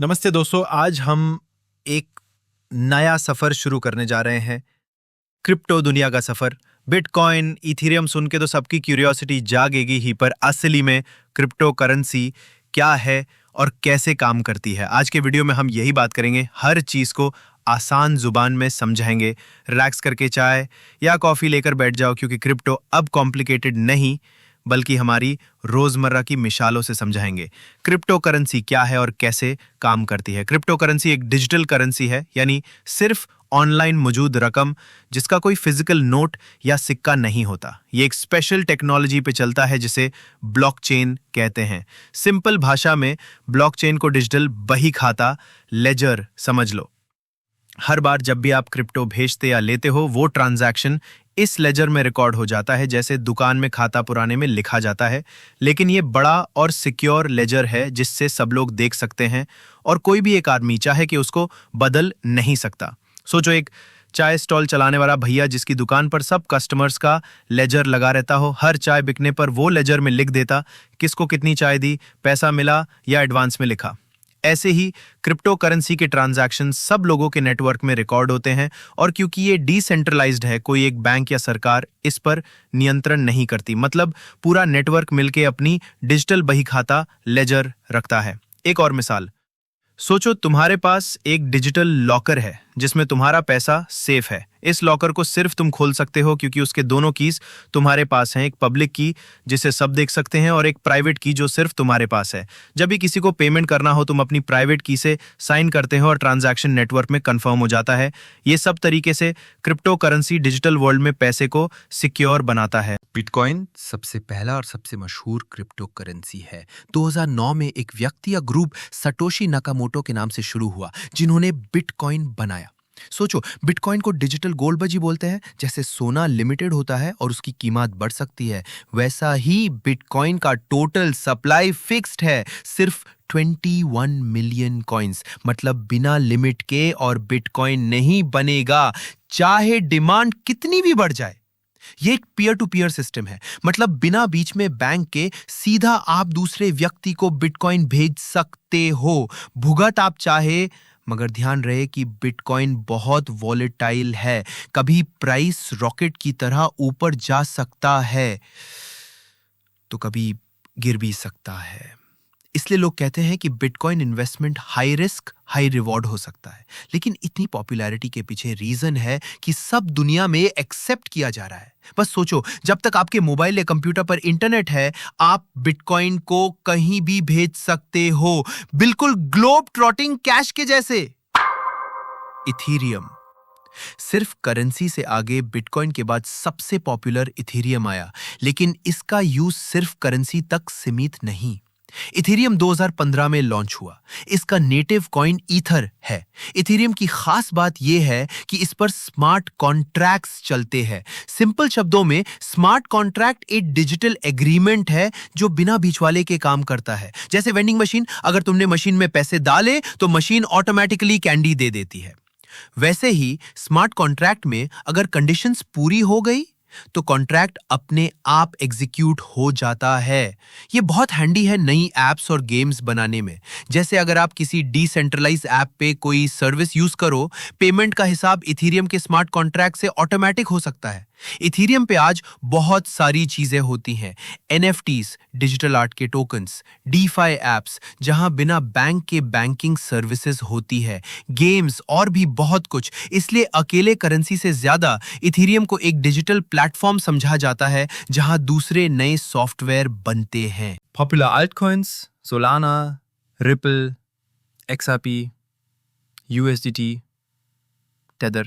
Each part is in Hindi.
नमस्ते दोस्तों, आज हम एक नया सफर शुरू करने जा रहे हैं। क्रिप्टो दुनिया का सफर। बिटकॉइन, इथेरियम सुन के तो सबकी क्यूरियोसिटी जागेगी ही, पर असली में क्रिप्टो करेंसी क्या है और कैसे काम करती है। आज के वीडियो में हम यही बात करेंगे, हर चीज को आसान जुबान में समझाएंगे। रिलैक्स करके चाय या कॉफी लेकर बैठ जाओ, क्योंकि क्रिप्टो अब कॉम्प्लिकेटेड नहीं बल्कि हमारी रोजमर्रा की मिसालों से समझाएंगे। क्रिप्टो करेंसी क्या है और कैसे काम करती है। क्रिप्टो करेंसी एक डिजिटल करेंसी है, यानी सिर्फ ऑनलाइन मौजूद रकम जिसका कोई फिजिकल नोट या सिक्का नहीं होता। ये एक स्पेशल टेक्नोलॉजी पे चलता है जिसे ब्लॉकचेन कहते हैं। सिंपल भाषा में ब्लॉकचेन को डिजिटल बही खाता, लेजर समझ लो। हर बार जब भी आप क्रिप्टो भेजते या लेते हो, वो ट्रांजैक्शन इस लेजर में रिकॉर्ड हो जाता है, जैसे दुकान में खाता पुराने में लिखा जाता है। लेकिन ये बड़ा और सिक्योर लेजर है जिससे सब लोग देख सकते हैं और कोई भी एक आदमी चाहे कि उसको बदल नहीं सकता। सोचो, एक चाय स्टॉल चलाने वाला भैया जिसकी दुकान पर सब कस्टमर्स का लेजर लगा रहता हो, हर चाय बिकने पर वो लेजर में लिख देता किसको कितनी चाय दी, पैसा मिला या एडवांस में लिखा। ऐसे ही क्रिप्टो करेंसी के ट्रांजैक्शन सब लोगों के नेटवर्क में रिकॉर्ड होते हैं, और क्योंकि ये डिसेंट्रलाइज्ड है, कोई एक बैंक या सरकार इस पर नियंत्रण नहीं करती। मतलब पूरा नेटवर्क मिलके अपनी डिजिटल बही खाता लेजर रखता है। एक और मिसाल, सोचो तुम्हारे पास एक डिजिटल लॉकर है जिसमें तुम्हारा पैसा सेफ है। इस लॉकर को सिर्फ तुम खोल सकते हो क्योंकि उसके दोनों कीज तुम्हारे पास हैं, एक पब्लिक की जिसे सब देख सकते हैं और एक प्राइवेट की जो सिर्फ तुम्हारे पास है। जब भी किसी को पेमेंट करना हो, तुम अपनी प्राइवेट की से साइन करते हो और ट्रांजैक्शन नेटवर्क में कंफर्म हो जाता है। ये सब तरीके से क्रिप्टो करेंसी डिजिटल वर्ल्ड में पैसे को सिक्योर बनाता है। बिटकॉइन सबसे पहला और सबसे मशहूर क्रिप्टो करेंसी है। 2009 में एक व्यक्ति या ग्रुप सटोशी नाकामोटो के नाम से शुरू हुआ, जिन्होंने बिटकॉइन बनाया। सोचो, बिटकॉइन को डिजिटल गोल्ड भी बोलते हैं। जैसे सोना लिमिटेड होता है और उसकी कीमत बढ़ सकती है, वैसा ही बिटकॉइन का टोटल सप्लाई फिक्स्ड है, सिर्फ 21 मिलियन कॉइन्स। मतलब बिना लिमिट के और बिटकॉइन नहीं बनेगा, चाहे डिमांड कितनी भी बढ़ जाए। ये एक पीयर टू पीयर सिस्टम है, मतलब बिना बीच में बैंक के सीधा आप दूसरे व्यक्ति को बिटकॉइन भेज सकते हो, भुगत आप चाहे। मगर ध्यान रहे कि बिटकॉइन बहुत वॉलेटाइल है, कभी प्राइस रॉकेट की तरह ऊपर जा सकता है तो कभी गिर भी सकता है। इसलिए लोग कहते हैं कि bitcoin investment high risk high reward हो सकता है। लेकिन इतनी पॉपुलैरिटी के पीछे रीजन है कि सब दुनिया में एक्सेप्ट किया जा रहा है। बस सोचो, जब तक आपके मोबाइल या कंप्यूटर पर इंटरनेट है, आप बिटकॉइन को कहीं भी भेज सकते हो, बिल्कुल ग्लोब ट्रॉटिंग कैश के जैसे। इथेरियम सिर्फ करेंसी से आगे बिटकॉइन के बाद सबसे पॉपुलर इथेरियम आया, लेकिन इसका यूज सिर्फ करेंसी तक सीमित नहीं। इथेरियम 2015 में लॉन्च हुआ। इसका नेटिव कॉइन ईथर है। इथेरियम की खास बात यह है कि इस पर स्मार्ट कॉन्ट्रैक्ट्स चलते हैं। सिंपल शब्दों में, स्मार्ट कॉन्ट्रैक्ट एक डिजिटल एग्रीमेंट है जो बिना बीच वाले के काम करता है। जैसे वेंडिंग मशीन, अगर तुमने मशीन में पैसे डाले तो मशीन ऑटोमेटिकली कैंडी दे देती है। वैसे ही स्मार्ट कॉन्ट्रैक्ट में अगर कंडीशंस पूरी हो गई तो कॉन्ट्रैक्ट अपने आप एग्जीक्यूट हो जाता है। ये बहुत हैंडी है नई एप्स और गेम्स बनाने में। जैसे अगर आप किसी डिसेंट्रलाइज ऐप पे कोई सर्विस यूज करो, पेमेंट का हिसाब इथेरियम के स्मार्ट कॉन्ट्रैक्ट से ऑटोमेटिक हो सकता है। इथेरियम पे आज बहुत सारी चीजें होती हैं, एनएफटीज, डिजिटल आर्ट के टोकन्स, डीफाई एप्स जहां बिना बैंक के बैंकिंग सर्विसेज होती है, गेम्स और भी बहुत कुछ। इसलिए अकेले करेंसी से ज्यादा इथेरियम को एक डिजिटल प्लेटफॉर्म समझा जाता है जहां दूसरे नए सॉफ्टवेयर बनते हैं। Popular altcoins: Solana, Ripple, XRP, USDT, Tether।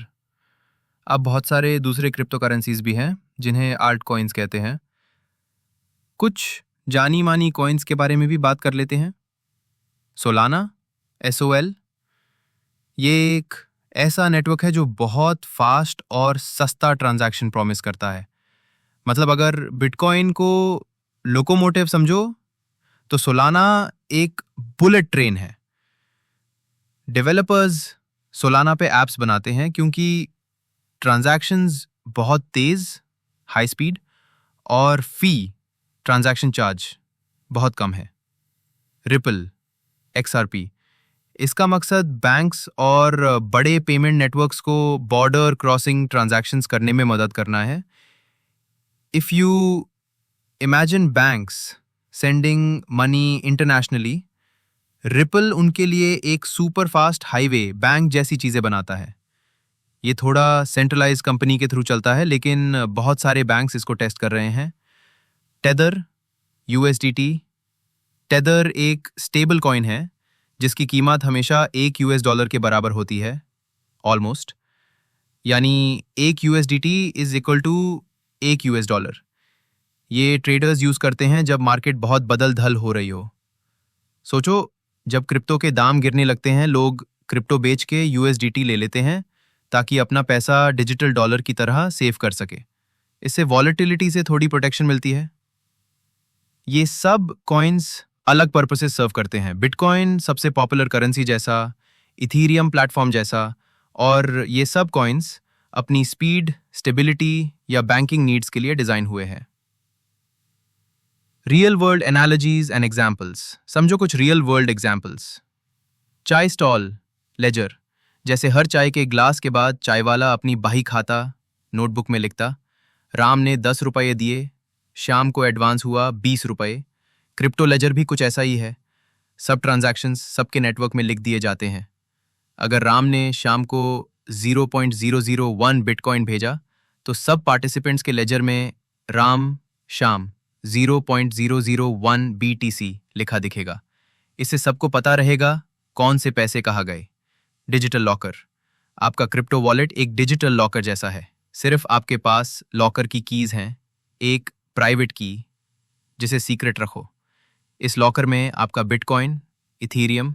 अब बहुत सारे दूसरे क्रिप्टो करेंसीज भी हैं जिन्हें आल्ट कॉइन्स कहते हैं। कुछ जानी मानी कॉइन्स के बारे में भी बात कर लेते हैं। सोलाना, SOL, ये एक ऐसा नेटवर्क है जो बहुत फास्ट और सस्ता ट्रांजैक्शन प्रॉमिस करता है। मतलब अगर बिटकॉइन को लोकोमोटिव समझो तो सोलाना एक बुलेट ट्रेन है। डेवलपर्स सोलाना पे एप्स बनाते हैं क्योंकि ट्रांजैक्शंस बहुत तेज, हाई स्पीड और फी, ट्रांजैक्शन चार्ज बहुत कम है। रिपल, XRP इसका मकसद बैंक्स और बड़े पेमेंट नेटवर्क्स को बॉर्डर क्रॉसिंग ट्रांजैक्शंस करने में मदद करना है. If you imagine banks sending money internationally, ripple उनके लिए एक सुपर फास्ट हाईवे बैंक जैसी चीजें बनाता है. ये थोड़ा सेंट्रलाइज कंपनी के थ्रू चलता है, लेकिन बहुत सारे बैंक्स इसको टेस्ट कर रहे हैं. Tether, USDT. टेदर एक स्टेबल कॉइन है जिसकी कीमत हमेशा $1 के बराबर होती है, ऑलमोस्ट. यानी $1 इज इक्वल टू $1. ये ट्रेडर्स यूज करते हैं जब मार्केट बहुत बदल धल हो रही हो. सोचो, जब क्रिप्टो के दाम गिरने लगते हैं, लोग क्रिप्टो बेच के यूएसडीटी ले लेते हैं ताकि अपना पैसा डिजिटल डॉलर की तरह सेव कर सके. इससे वॉलेटिलिटी से थोड़ी प्रोटेक्शन मिलती है. ये सब कॉइन्स अलग पर्पसेस सर्व करते हैं. बिटकॉइन सबसे पॉपुलर करेंसी जैसा, इथीरियम प्लेटफॉर्म जैसा, और ये सब कॉइन्स अपनी स्पीड, स्टेबिलिटी या बैंकिंग नीड्स के लिए डिजाइन हुए हैं. Real world analogies and examples. समझो कुछ रियल वर्ल्ड एग्जाम्पल्स. चाय स्टॉल लेजर. जैसे हर चाय के ग्लास के बाद चाय वाला अपनी बही खाता नोटबुक में लिखता, राम ने 10 रुपये दिए, श्याम को एडवांस हुआ 20 रुपये. क्रिप्टो लेजर भी कुछ ऐसा ही है. सब ट्रांजैक्शंस सबके नेटवर्क में लिख दिए जाते हैं. अगर राम ने श्याम को 0.001 बिटकॉइन भेजा, तो सब पार्टिसिपेंट्स के लेजर में राम श्याम 0.001 BTC लिखा दिखेगा. इससे सबको पता रहेगा कौन से पैसे कहाँ गए. Digital locker. आपका क्रिप्टो वॉलेट एक डिजिटल लॉकर जैसा है. सिर्फ आपके पास लॉकर की कीज हैं, एक प्राइवेट की जिसे सीक्रेट रखो. इस लॉकर में आपका बिटकॉइन, इथीरियम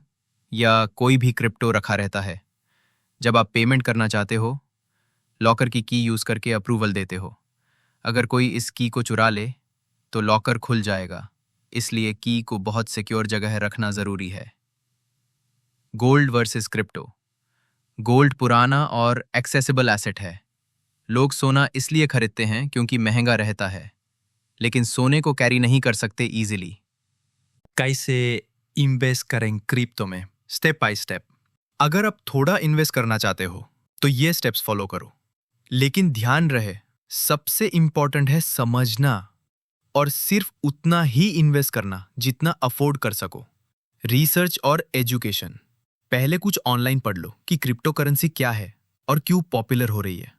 या कोई भी क्रिप्टो रखा रहता है. जब आप पेमेंट करना चाहते हो, लॉकर की की यूज करके अप्रूवल देते हो. अगर कोई इस की को चुरा ले तो लॉकर खुल जाएगा. इसलिए की को बहुत सिक्योर जगह रखना जरूरी है. Gold versus crypto. गोल्ड पुराना और एक्सेसिबल एसेट है. लोग सोना इसलिए खरीदते हैं क्योंकि महंगा रहता है, लेकिन सोने को कैरी नहीं कर सकते इजीली. कैसे इन्वेस्ट करें क्रिप्टो में, स्टेप बाय स्टेप. अगर आप थोड़ा इन्वेस्ट करना चाहते हो तो ये स्टेप्स फॉलो करो. लेकिन ध्यान रहे, सबसे इंपॉर्टेंट है समझना और सिर्फ उतना ही इन्वेस्ट करना जितना अफोर्ड कर सको. रिसर्च और एजुकेशन. पहले कुछ ऑनलाइन पढ़ लो कि क्रिप्टो करेंसी क्या है और क्यों पॉपुलर हो रही है.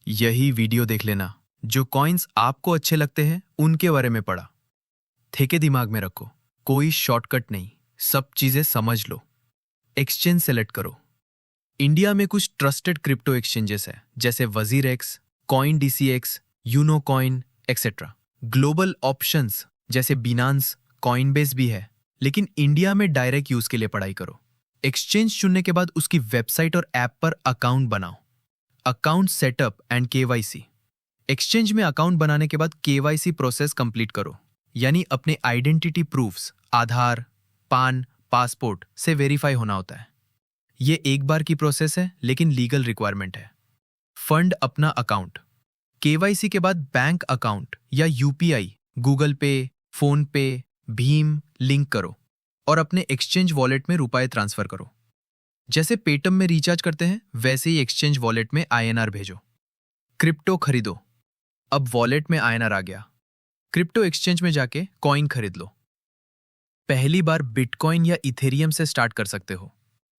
यही वीडियो देख लेना. जो कॉइन्स आपको अच्छे लगते हैं उनके बारे में पढ़ा. ठेके दिमाग में रखो, कोई शॉर्टकट नहीं, सब चीजें समझ लो. एक्सचेंज सेलेक्ट करो. इंडिया में कुछ ट्रस्टेड क्रिप्टो एक्सचेंजेस है जैसे WazirX, Coin DCX, Unocoin etcetera. Global options जैसे बिनांस, कॉइनबेस भी है, लेकिन इंडिया में डायरेक्ट यूज के लिए पढ़ाई करो. एक्सचेंज चुनने के बाद उसकी वेबसाइट और ऐप पर अकाउंट बनाओ. Account setup and KYC. Exchange में अकाउंट बनाने के बाद KYC प्रोसेस कंप्लीट करो, यानी अपने आइडेंटिटी प्रूफ्स, आधार, पान, पासपोर्ट से वेरीफाई होना होता है. ये एक बार की प्रोसेस है, लेकिन लीगल रिक्वायरमेंट है. फंड अपना अकाउंट. KYC के बाद बैंक अकाउंट या UPI, गूगल पे, फोन पे, भीम लिंक करो और अपने एक्सचेंज वॉलेट में रुपए ट्रांसफर करो. जैसे पेटीएम में रिचार्ज करते हैं, वैसे ही एक्सचेंज वॉलेट में INR भेजो. क्रिप्टो खरीदो. अब वॉलेट में INR आ गया. क्रिप्टो एक्सचेंज में जाके कॉइन खरीद लो. पहली बार बिटकॉइन या इथेरियम से स्टार्ट कर सकते हो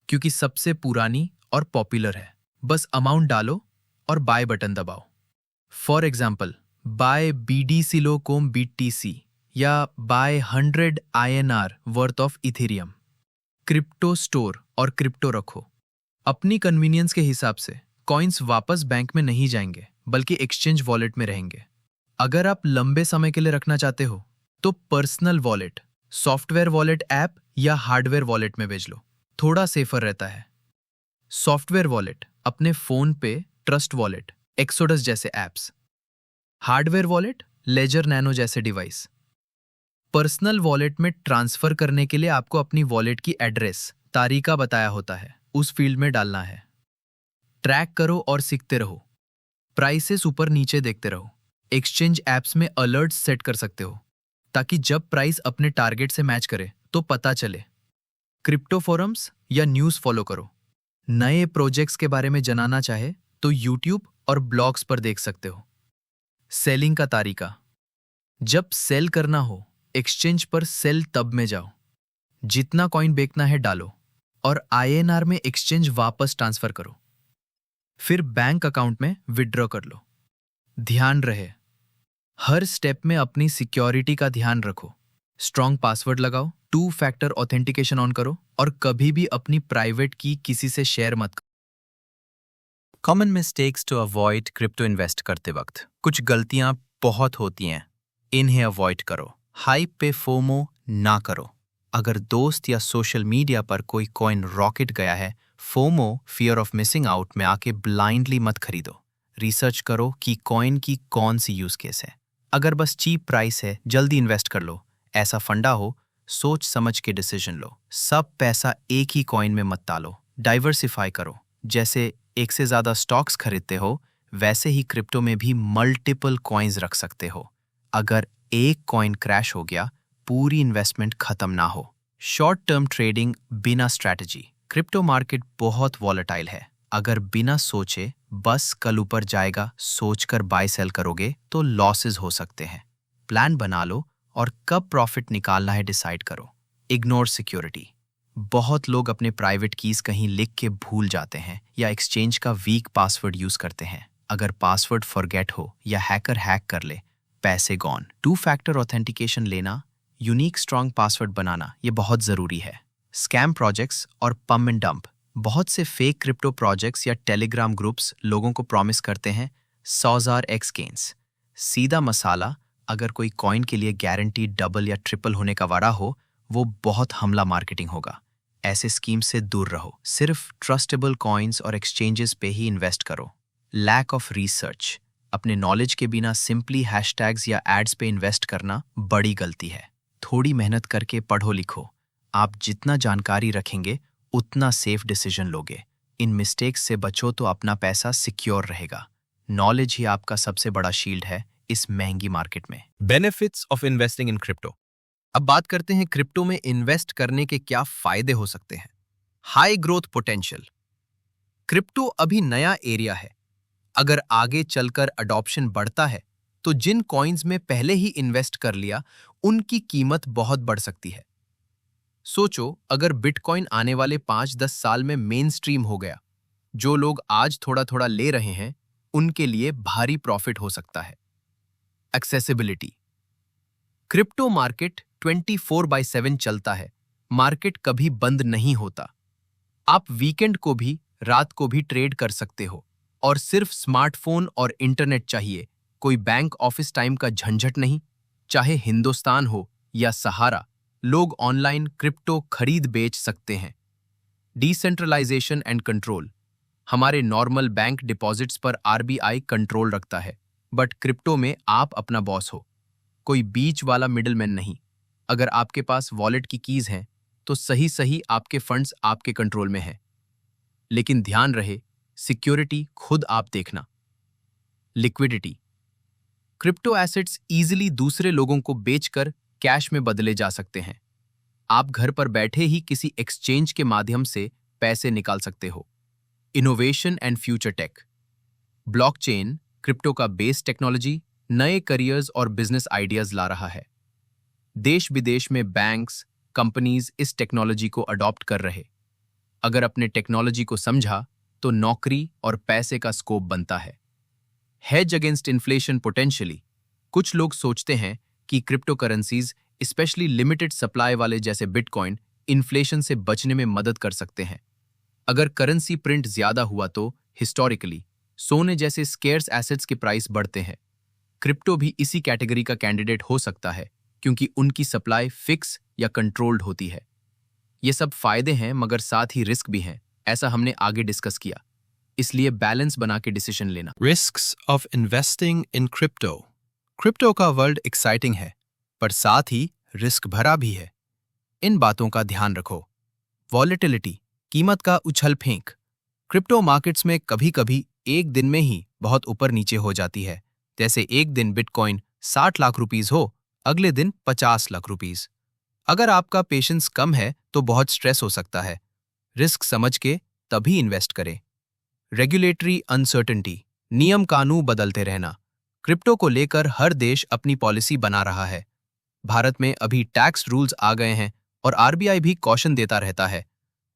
क्योंकि सबसे पुरानी और पॉपुलर है. बस अमाउंट डालो और बाय बटन दबाओ. For example, buy BDCLOCOM BTC या buy 100 INR worth of Ethereum. Crypto store और क्रिप्टो रखो. अपनी कन्वीनियंस के हिसाब से कॉइन्स वापस बैंक में नहीं जाएंगे, बल्कि एक्सचेंज वॉलेट में रहेंगे. अगर आप लंबे समय के लिए रखना चाहते हो तो personal wallet, software wallet app या हार्डवेयर वॉलेट में भेज लो. थोड़ा सेफर रहता है. सॉफ्टवेयर वॉलेट अपने फोन पे, ट्रस्ट वॉलेट, एक्सोडस जैसे ऐप्स. हार्डवेयर वॉलेट, लेजर नैनो जैसे डिवाइस. पर्सनल वॉलेट में ट्रांसफर करने के लिए आपको अपनी वॉलेट की एड्रेस, तारीखा बताया होता है, उस फील्ड में डालना है. ट्रैक करो और सीखते रहो. प्राइसेस ऊपर नीचे देखते रहो. एक्सचेंज ऐप्स में अलर्ट सेट कर सकते हो ताकि जब प्राइस अपने टारगेट से मैच करे तो पता चले. क्रिप्टो फोरम्स या न्यूज़ फॉलो करो। नए प्रोजेक्ट्स के बारे में जानना चाहे तो यूट्यूब और ब्लॉग्स पर देख सकते हो। सेलिंग का तरीका। जब सेल करना हो, एक्सचेंज पर सेल तब में जाओ। जितना कॉइन बेचना है डालो और INR में एक्सचेंज वापस ट्रांसफर करो। फिर बैंक अकाउंट में विड्रॉ कर लो। ध्यान रहे, हर स्टेप में अपनी सिक्योरिटी का ध्यान रखो। स्ट्रॉन्ग पासवर्ड लगाओ, 2 फैक्टर ऑथेंटिकेशन ऑन करो और कभी भी अपनी प्राइवेट की किसी से शेयर मत करो। Common mistakes to avoid crypto invest करते वक्त। कुछ गलतियां बहुत होती हैं, इन्हें अवॉइड करो। हाइप पे फोमो ना करो। अगर दोस्त या सोशल मीडिया पर कोई कॉइन रॉकेट गया है, FOMO fear of missing out में आके ब्लाइंडली मत खरीदो। रिसर्च करो कि कॉइन की कौन सी यूज केस है। अगर बस चीप प्राइस है, जल्दी इन्वेस्ट कर लो। ऐसा फंडा हो, सोच समझ के डिसीजन लो। सब पैसा एक ही कॉइन में मत डालो, डाइवर्सिफाई करो। जैसे एक से ज्यादा स्टॉक्स खरीदते हो, वैसे ही क्रिप्टो में भी मल्टीपल कॉइन्स रख सकते हो। अगर एक कॉइन क्रैश हो गया, पूरी इन्वेस्टमेंट खत्म ना हो। शॉर्ट टर्म ट्रेडिंग बिना स्ट्रैटेजी। क्रिप्टो मार्केट बहुत वॉलेटाइल है। अगर बिना सोचे बस कल ऊपर जाएगा सोचकर बाय सेल करोगे तो लॉसेस हो सकते हैं। प्लान बना लो और कब प्रॉफिट निकालना है डिसाइड करो। Ignore security. बहुत लोग अपने प्राइवेट कीज कहीं लिख के भूल जाते हैं या एक्सचेंज का वीक पासवर्ड यूज करते हैं। अगर पासवर्ड फॉरगेट हो या हैकर हैक कर ले, पैसे गॉन। 2 फैक्टर ऑथेंटिकेशन लेना, यूनिक स्ट्रॉन्ग पासवर्ड बनाना, ये बहुत जरूरी है। स्कैम प्रोजेक्ट्स और पम्प एंड डंप। बहुत से फेक क्रिप्टो प्रोजेक्ट्स या टेलीग्राम ग्रुप्स लोगों को प्रॉमिस करते हैं 100,000x गेन्स। सीधा मसाला। अगर कोई कॉइन के लिए गारंटी डबल या ट्रिपल होने का वादा हो, वो बहुत हमला मार्केटिंग होगा। ऐसे स्कीम से दूर रहो। सिर्फ ट्रस्टेबल कॉइन्स और एक्सचेंजेस पे ही इन्वेस्ट करो। Lack of research. अपने नॉलेज के बिना सिंपली हैशटैग्स या एड्स पे इन्वेस्ट करना बड़ी गलती है। थोड़ी मेहनत करके पढ़ो लिखो। आप जितना जानकारी रखेंगे उतना सेफ डिसीजन लोगे। इन मिस्टेक्स से बचो तो अपना पैसा सिक्योर रहेगा। नॉलेज ही आपका सबसे बड़ा शील्ड है इस महंगी मार्केट में। Benefits of investing in crypto. अब बात करते हैं क्रिप्टो में इन्वेस्ट करने के क्या फायदे हो सकते हैं। High growth potential. क्रिप्टो अभी नया एरिया है। अगर आगे चलकर अडॉप्शन बढ़ता है तो जिन कॉइन्स में पहले ही इन्वेस्ट कर लिया उनकी कीमत बहुत बढ़ सकती है। सोचो, अगर बिटकॉइन आने वाले 5-10 साल में मेन स्ट्रीम हो गया, जो लोग आज थोड़ा थोड़ा ले रहे हैं उनके लिए भारी प्रॉफिट हो सकता है। एक्सेसिबिलिटी। क्रिप्टो मार्केट 24/7 चलता है। मार्केट कभी बंद नहीं होता। आप वीकेंड को भी, रात को भी ट्रेड कर सकते हो और सिर्फ स्मार्टफोन और इंटरनेट चाहिए। कोई बैंक ऑफिस टाइम का झंझट नहीं। चाहे हिंदुस्तान हो या सहारा, लोग ऑनलाइन क्रिप्टो खरीद बेच सकते हैं। Decentralisation and control. हमारे नॉर्मल बैंक डिपॉजिट्स पर RBI कंट्रोल रखता है, बट क्रिप्टो में आप अपना बॉस हो। कोई बीच वाला मिडलमैन नहीं। अगर आपके पास वॉलेट की कीज हैं तो सही सही आपके फंड्स आपके कंट्रोल में हैं। लेकिन ध्यान रहे, सिक्योरिटी खुद आप देखना। लिक्विडिटी। क्रिप्टो एसेट्स इजीली दूसरे लोगों को बेचकर कैश में बदले जा सकते हैं। आप घर पर बैठे ही किसी एक्सचेंज के माध्यम से पैसे निकाल सकते हो। Innovation and future tech. Blockchain, crypto का बेस टेक्नोलॉजी नए करियर्स और बिजनेस आइडियाज ला रहा है। देश विदेश में बैंक्स, कंपनीज इस टेक्नोलॉजी को अडॉप्ट कर रहे। अगर अपने टेक्नोलॉजी को समझा तो नौकरी और पैसे का स्कोप बनता है। Hedge against inflation potentially. कुछ लोग सोचते हैं कि crypto currencies, specially limited supply वाले जैसे बिटकॉइन, इन्फ्लेशन से बचने में मदद कर सकते हैं। अगर करेंसी प्रिंट ज्यादा हुआ तो हिस्टोरिकली सोने जैसे स्केर्स एसेट्स के प्राइस बढ़ते हैं। क्रिप्टो भी इसी कैटेगरी का कैंडिडेट हो सकता है क्योंकि उनकी सप्लाई फिक्स या कंट्रोल्ड होती है। ये सब फायदे हैं मगर साथ ही रिस्क भी हैं, ऐसा हमने आगे डिस्कस किया। इसलिए बैलेंस बना के डिसीजन लेना। Risks of investing in crypto. Crypto का वर्ल्ड एक्साइटिंग है पर साथ ही रिस्क भरा भी है। इन बातों का ध्यान रखो। वॉलेटिलिटी, कीमत का उछल फेंक। क्रिप्टो मार्केट्स में कभी कभी एक दिन में ही बहुत ऊपर नीचे हो जाती है। जैसे एक दिन बिटकॉइन 60 लाख रुपीस हो, अगले दिन 50 लाख रुपीस। अगर आपका पेशेंस कम है तो बहुत स्ट्रेस हो सकता है। रिस्क समझ के तभी इन्वेस्ट करें। रेगुलेटरी अनसर्टेनिटी, नियम कानून बदलते रहना। क्रिप्टो को लेकर हर देश अपनी पॉलिसी बना रहा है। भारत में अभी टैक्स रूल्स आ गए हैं और आरबीआई भी कॉशन देता रहता है।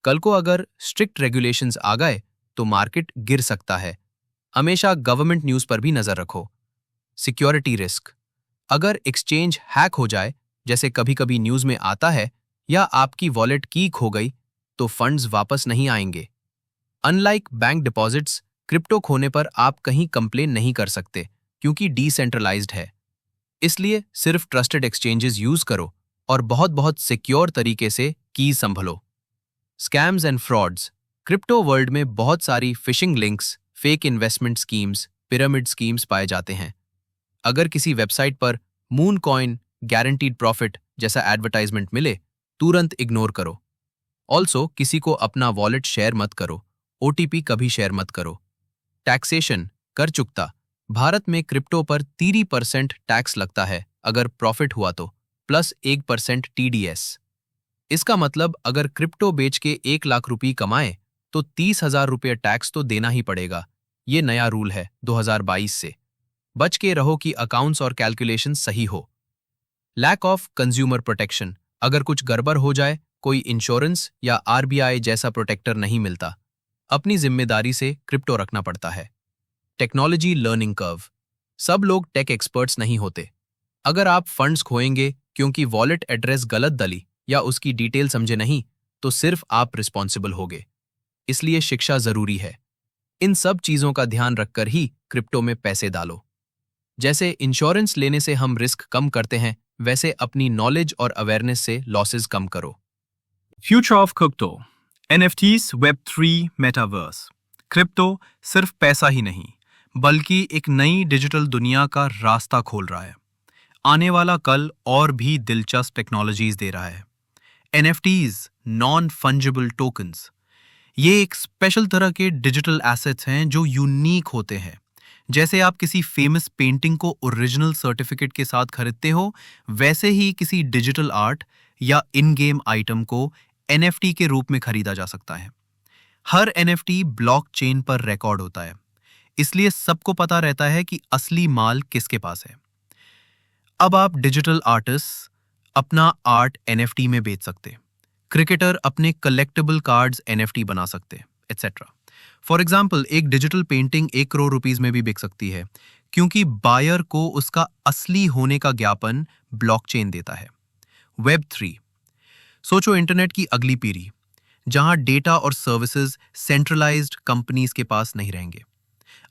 कल को अगर स्ट्रिक्ट रेगुलेशंस आ गए तो मार्केट गिर सकता है। हमेशा गवर्नमेंट न्यूज़ पर भी नजर रखो। सिक्योरिटी रिस्क, अगर एक्सचेंज हैक हो जाए, जैसे कभी कभी न्यूज़ में आता है, या आपकी वॉलेट की खो गई तो फंड्स वापस नहीं आएंगे। अनलाइक बैंक डिपॉजिट्स, क्रिप्टो खोने पर आप कहीं कंप्लेन नहीं कर सकते क्योंकि डिसेंट्रलाइज्ड है। इसलिए सिर्फ ट्रस्टेड एक्सचेंजेस यूज करो और बहुत बहुत सिक्योर तरीके से की संभलो। Scams and frauds, crypto world में बहुत सारी phishing links, fake investment schemes, pyramid schemes पाए जाते हैं। अगर किसी वेबसाइट पर मून कॉइन, गारंटीड प्रॉफिट जैसा एडवर्टाइजमेंट मिले, तुरंत इग्नोर करो। ऑल्सो किसी को अपना वॉलेट शेयर मत करो, ओटीपी कभी शेयर मत करो। टैक्सेशन, कर चुकता, भारत में क्रिप्टो पर 30% टैक्स लगता है अगर प्रॉफिट हुआ तो, प्लस 1% टीडीएस। इसका मतलब अगर क्रिप्टो बेच के 1 लाख रुपये कमाए तो 30,000 रुपये टैक्स तो देना ही पड़ेगा। ये नया रूल है 2022 से। बच के रहो कि अकाउंट्स और कैलकुलेशन सही हो। लैक ऑफ कंज्यूमर प्रोटेक्शन, अगर कुछ गड़बड़ हो जाए, कोई इंश्योरेंस या आरबीआई जैसा प्रोटेक्टर नहीं मिलता। अपनी जिम्मेदारी से क्रिप्टो रखना पड़ता है। टेक्नोलॉजी लर्निंग कर्व, सब लोग टेक एक्सपर्ट्स नहीं होते। अगर आप फंड्स खोएंगे क्योंकि वॉलेट एड्रेस गलत डली या उसकी डिटेल समझे नहीं, तो सिर्फ आप रिस्पॉन्सिबल होगे। इसलिए शिक्षा जरूरी है। इन सब चीजों का ध्यान रखकर ही क्रिप्टो में पैसे डालो। जैसे इंश्योरेंस लेने से हम रिस्क कम करते हैं, वैसे अपनी नॉलेज और अवेयरनेस से लॉसेस कम करो। Future of crypto, NFTs, Web3, metaverse. Crypto सिर्फ पैसा ही नहीं, बल्कि एक नई डिजिटल दुनिया का रास्ता खोल रहा है। आने वाला कल और भी दिलचस्प टेक्नोलॉजीज दे रहा है। एनएफटीज, नॉन फंजिबल टोकन्स, ये एक स्पेशल तरह के डिजिटल एसेट्स हैं जो यूनिक होते हैं। जैसे आप किसी फेमस पेंटिंग को ओरिजिनल सर्टिफिकेट के साथ खरीदते हो, वैसे ही किसी डिजिटल आर्ट या इन गेम आइटम को एनएफटी के रूप में खरीदा जा सकता है। हर एनएफटी ब्लॉकचेन पर रिकॉर्ड होता है, इसलिए सबको पता रहता है कि असली माल किसके पास है। अब आप डिजिटल आर्टिस्ट अपना आर्ट एनएफटी में बेच सकते, क्रिकेटर अपने कलेक्टेबल कार्ड्स एनएफटी बना सकते, एटसेट्रा। फॉर एग्जाम्पल, एक डिजिटल पेंटिंग 1 करोड़ रुपीस में भी बिक सकती है, क्योंकि बायर को उसका असली होने का ज्ञापन ब्लॉकचेन देता है। वेब3, सोचो इंटरनेट की अगली पीढ़ी, जहां डेटा और सर्विसेज सेंट्रलाइज्ड कंपनीज के पास नहीं रहेंगे।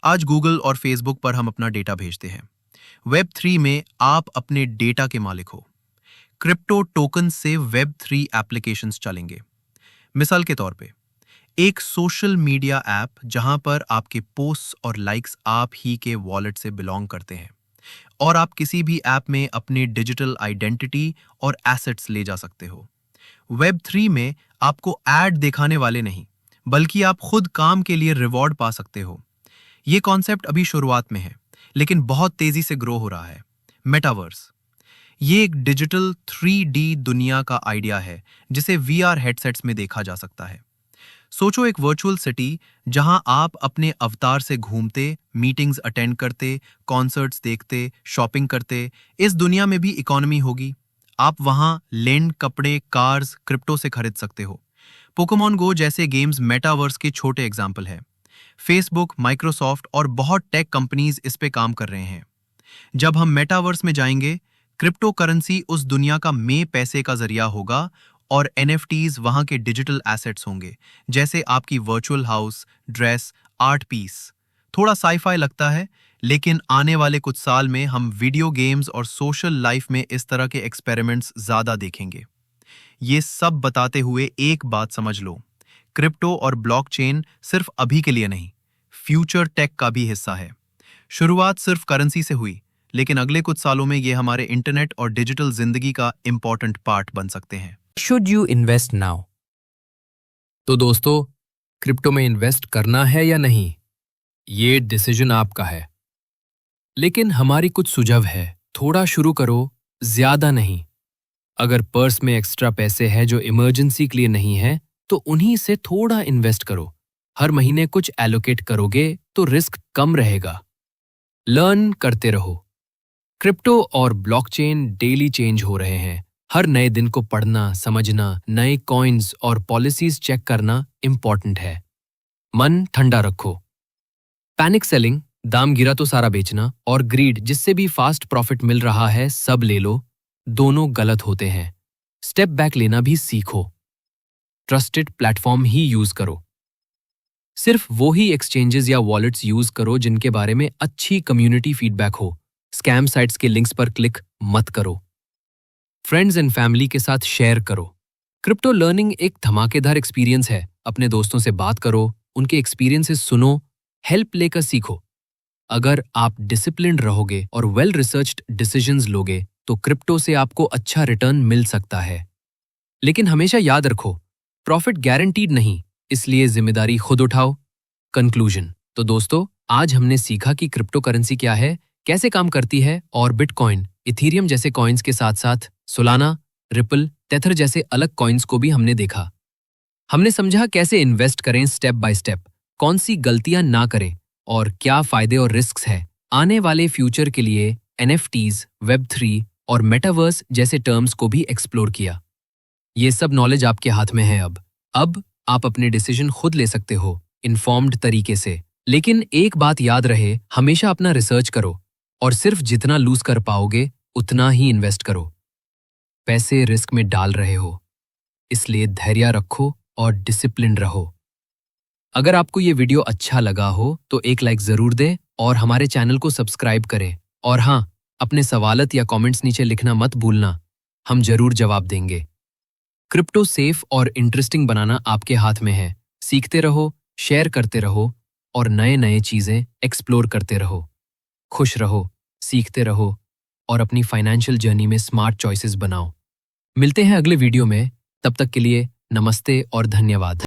आज गूगल और फेसबुक पर हम अपना डेटा भेजते हैं। वेब3 में आप अपने डेटा के मालिक हो। क्रिप्टो टोकन से वेब3 एप्लीकेशंस चलेंगे। मिसाल के तौर पे, एक सोशल मीडिया ऐप जहां पर आपके पोस्ट्स और लाइक्स आप ही के वॉलेट से बिलोंग करते हैं, और आप किसी भी ऐप में अपने डिजिटल आइडेंटिटी और एसेट्स ले जा सकते हो। वेब3 में आपको ऐड दिखाने वाले नहीं, बल्कि आप खुद काम के लिए रिवॉर्ड पा सकते हो। ये कॉन्सेप्ट अभी शुरुआत में है, लेकिन बहुत तेजी से ग्रो हो रहा है। मेटावर्स, ये एक डिजिटल 3D दुनिया का आइडिया है जिसे VR हेडसेट्स में देखा जा सकता है। सोचो एक वर्चुअल सिटी जहां आप अपने अवतार से घूमते, मीटिंग्स अटेंड करते, कॉन्सर्ट्स देखते, शॉपिंग करते। इस दुनिया में भी इकोनॉमी होगी। आप वहां लैंड, कपड़े, कार्स क्रिप्टो से खरीद सकते हो। पोकेमॉन गो जैसे गेम्स मेटावर्स के छोटे एग्जाम्पल हैं। फेसबुक, माइक्रोसॉफ्ट और बहुत टेक कंपनीज इस पे काम कर रहे हैं। जब हम मेटावर्स में जाएंगे, क्रिप्टो करेंसी उस दुनिया का में पैसे का जरिया होगा और एनएफटीज वहां के डिजिटल एसेट्स होंगे, जैसे आपकी virtual house, dress, art piece. थोड़ा साईफाई लगता है, लेकिन आने वाले कुछ साल में हम वीडियो गेम्स और सोशल लाइफ में इस तरह के एक्सपेरिमेंट्स ज्यादा देखेंगे। ये सब बताते हुए एक बात समझ लो, क्रिप्टो और ब्लॉकचेन सिर्फ अभी के लिए नहीं, फ्यूचर टेक का भी हिस्सा है। शुरुआत सिर्फ करेंसी से हुई, लेकिन अगले कुछ सालों में ये हमारे इंटरनेट और डिजिटल जिंदगी का इंपॉर्टेंट पार्ट बन सकते हैं। Should you invest now? तो दोस्तों, क्रिप्टो में इन्वेस्ट करना है या नहीं, ये डिसीजन आपका है। लेकिन हमारी कुछ सुझाव है। थोड़ा शुरू करो, ज्यादा नहीं। अगर पर्स में एक्स्ट्रा पैसे हैं जो इमरजेंसी के लिए नहीं है, तो उन्हीं से थोड़ा इन्वेस्ट करो। हर महीने कुछ एलोकेट करोगे तो रिस्क कम रहेगा। लर्न करते रहो। क्रिप्टो और ब्लॉकचेन डेली चेंज हो रहे हैं। हर नए दिन को पढ़ना, समझना, नए कॉइन्स और पॉलिसीज चेक करना इंपॉर्टेंट है। मन ठंडा रखो। पैनिक सेलिंग, दाम गिरा तो सारा बेचना, और ग्रीड, जिससे भी फास्ट प्रॉफिट मिल रहा है सब ले लो, दोनों गलत होते हैं। स्टेप बैक लेना भी सीखो। ट्रस्टेड प्लेटफॉर्म ही यूज करो। सिर्फ वो ही एक्सचेंजेस या वॉलेट्स यूज करो जिनके बारे में अच्छी कम्युनिटी फीडबैक हो। स्कैम साइट्स के लिंक्स पर क्लिक मत करो। फ्रेंड्स एंड फैमिली के साथ शेयर करो। क्रिप्टो लर्निंग एक धमाकेदार एक्सपीरियंस है। अपने दोस्तों से बात करो, उनके एक्सपीरियंसेस सुनो, हेल्प लेकर सीखो। अगर आप डिसिप्लिन्ड रहोगे और वेल रिसर्च्ड डिसीजंस लोगे तो क्रिप्टो से आपको अच्छा रिटर्न मिल सकता है। लेकिन हमेशा याद रखो, प्रॉफिट गारंटीड नहीं, इसलिए जिम्मेदारी खुद उठाओ। कंक्लूजन। तो दोस्तों, आज हमने सीखा कि क्रिप्टो करेंसी क्या है, कैसे काम करती है, और बिटकॉइन, इथीरियम जैसे कॉइन्स के साथ साथ सोलाना, रिपल, टेथर जैसे अलग कॉइन्स को भी हमने देखा। हमने समझा कैसे इन्वेस्ट करें स्टेप बाय स्टेप, कौन सी गलतियां ना करें और क्या फायदे और रिस्क्स है। आने वाले फ्यूचर के लिए NFTs, Web3 और मेटावर्स जैसे टर्म्स को भी एक्सप्लोर किया। ये सब नॉलेज आपके हाथ में है। अब आप अपने डिसीजन खुद ले सकते हो, इन्फॉर्म्ड तरीके से। लेकिन एक बात याद रहे, हमेशा अपना रिसर्च करो और सिर्फ जितना लूज कर पाओगे उतना ही इन्वेस्ट करो। पैसे रिस्क में डाल रहे हो, इसलिए धैर्य रखो और डिसिप्लिन रहो। अगर आपको ये वीडियो अच्छा लगा हो तो एक लाइक जरूर दें और हमारे चैनल को सब्सक्राइब करें। और हाँ, अपने सवालत या कमेंट्स नीचे लिखना मत भूलना, हम जरूर जवाब देंगे। क्रिप्टो सेफ और इंटरेस्टिंग बनाना आपके हाथ में है। सीखते रहो, शेयर करते रहो और नए चीजें एक्सप्लोर करते रहो। खुश रहो, सीखते रहो और अपनी फाइनेंशियल जर्नी में स्मार्ट चॉइसेस बनाओ। मिलते हैं अगले वीडियो में, तब तक के लिए नमस्ते और धन्यवाद।